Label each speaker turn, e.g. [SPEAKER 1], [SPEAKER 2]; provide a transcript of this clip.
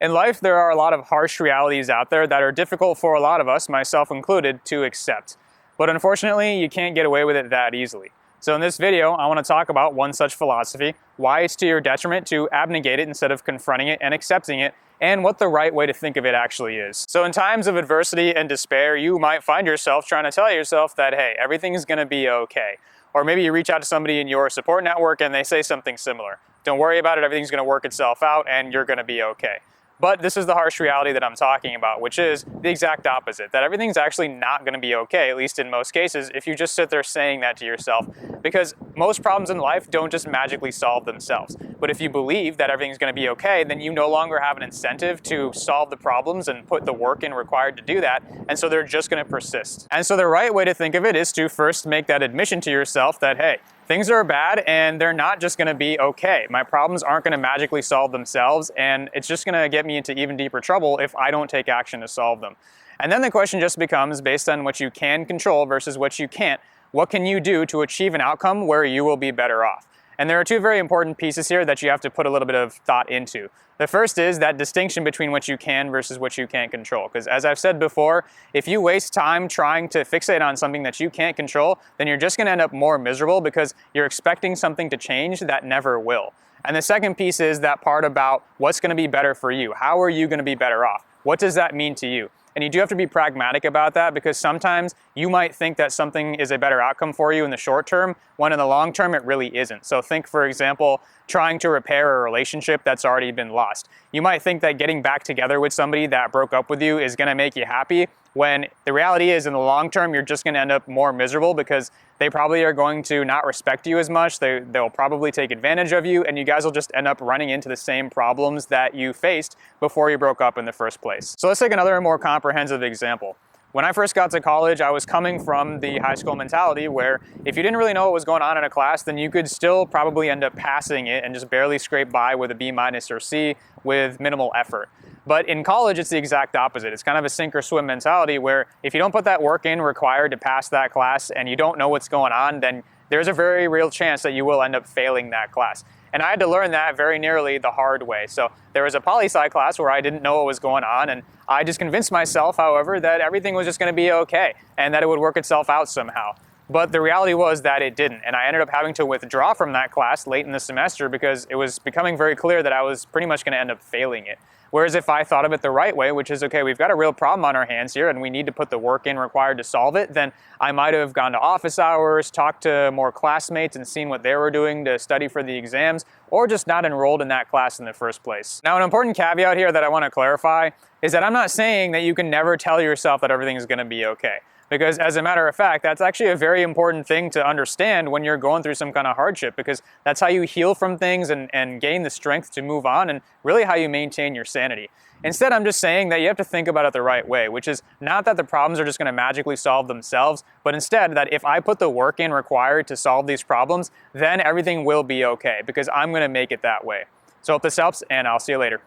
[SPEAKER 1] In life, there are a lot of harsh realities out there that are difficult for a lot of us, myself included, to accept. But unfortunately, you can't get away with it that easily. So in this video, I want to talk about one such philosophy, why it's to your detriment to abnegate it instead of confronting it and accepting it, and what the right way to think of it actually is. So in times of adversity and despair, you might find yourself trying to tell yourself that, hey, everything's going to be okay. Or maybe you reach out to somebody in your support network and they say something similar. Don't worry about it, everything's going to work itself out and you're going to be okay. But this is the harsh reality that I'm talking about, which is the exact opposite, that everything's actually not going to be okay, at least in most cases, if you just sit there saying that to yourself. Because most problems in life don't just magically solve themselves. But if you believe that everything's going to be okay, then you no longer have an incentive to solve the problems and put the work in required to do that, and so they're just going to persist. And so the right way to think of it is to first make that admission to yourself that, hey, things are bad and they're not just going to be okay. My problems aren't going to magically solve themselves, and it's just going to get me into even deeper trouble if I don't take action to solve them. And then the question just becomes, based on what you can control versus what you can't, what can you do to achieve an outcome where you will be better off? And there are two very important pieces here that you have to put a little bit of thought into. The first is that distinction between what you can versus what you can't control. Because as I've said before, if you waste time trying to fixate on something that you can't control, then you're just going to end up more miserable because you're expecting something to change that never will. And the second piece is that part about what's going to be better for you. How are you going to be better off? What does that mean to you? And you do have to be pragmatic about that, because sometimes you might think that something is a better outcome for you in the short term, when in the long term it really isn't. So think, for example, trying to repair a relationship that's already been lost. You might think that getting back together with somebody that broke up with you is going to make you happy, when the reality is in the long term you're just going to end up more miserable, because they probably are going to not respect you as much. They'll probably take advantage of you, and you guys will just end up running into the same problems that you faced before you broke up in the first place. So let's take another more comprehensive example. When I first got to college, I was coming from the high school mentality where if you didn't really know what was going on in a class, then you could still probably end up passing it and just barely scrape by with a B- or C with minimal effort. But in college, it's the exact opposite. It's kind of a sink or swim mentality where if you don't put that work in required to pass that class and you don't know what's going on, then there's a very real chance that you will end up failing that class. And I had to learn that very nearly the hard way. So there was a poli-sci class where I didn't know what was going on, and I just convinced myself, however, that everything was just going to be okay and that it would work itself out somehow. But the reality was that it didn't, and I ended up having to withdraw from that class late in the semester because it was becoming very clear that I was pretty much going to end up failing it. Whereas if I thought of it the right way, which is, okay, we've got a real problem on our hands here and we need to put the work in required to solve it, then I might have gone to office hours, talked to more classmates and seen what they were doing to study for the exams, or just not enrolled in that class in the first place. Now, an important caveat here that I want to clarify is that I'm not saying that you can never tell yourself that everything is going to be okay. Because as a matter of fact, that's actually a very important thing to understand when you're going through some kind of hardship, because that's how you heal from things and gain the strength to move on, and really how you maintain your sanity. Instead, I'm just saying that you have to think about it the right way, which is not that the problems are just going to magically solve themselves, but instead that if I put the work in required to solve these problems, then everything will be okay, because I'm going to make it that way. So I hope this helps, and I'll see you later.